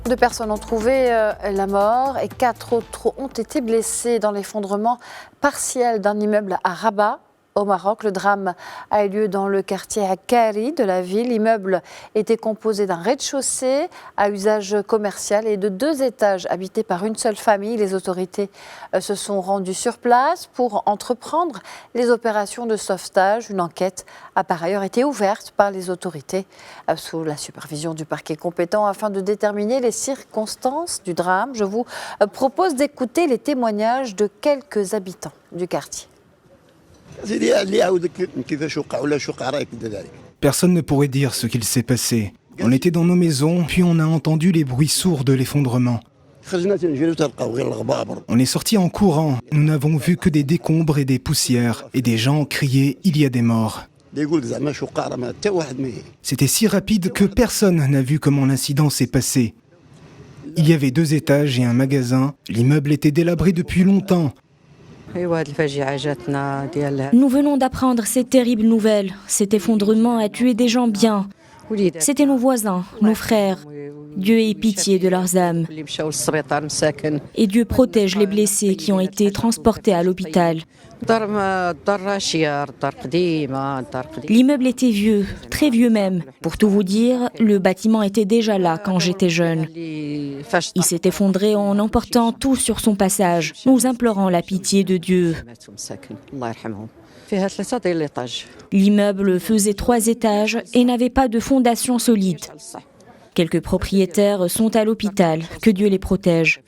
2 personnes ont trouvé la mort et 4 autres ont été blessées dans l'effondrement partiel d'un immeuble à Rabat, au Maroc. Le drame a eu lieu dans le quartier Akkari de la ville. L'immeuble était composé d'un rez-de-chaussée à usage commercial et de 2 étages habités par une seule famille. Les autorités se sont rendues sur place pour entreprendre les opérations de sauvetage. Une enquête a par ailleurs été ouverte par les autorités sous la supervision du parquet compétent afin de déterminer les circonstances du drame. Je vous propose d'écouter les témoignages de quelques habitants du quartier. Personne ne pourrait dire ce qu'il s'est passé. On était dans nos maisons, puis on a entendu les bruits sourds de l'effondrement. On est sortis en courant. Nous n'avons vu que des décombres et des poussières. Et des gens criaient « Il y a des morts ». C'était si rapide que personne n'a vu comment l'incident s'est passé. Il y avait 2 étages et un magasin. L'immeuble était délabré depuis longtemps. Nous venons d'apprendre cette terrible nouvelle. Cet effondrement a tué des gens bien. C'étaient nos voisins, nos frères. Dieu ait pitié de leurs âmes. Et Dieu protège les blessés qui ont été transportés à l'hôpital. L'immeuble était vieux, très vieux même. Pour tout vous dire, le bâtiment était déjà là quand j'étais jeune. Il s'est effondré en emportant tout sur son passage. Nous implorons la pitié de Dieu. L'immeuble faisait 3 étages et n'avait pas de fondation solide. Quelques propriétaires sont à l'hôpital. Que Dieu les protège.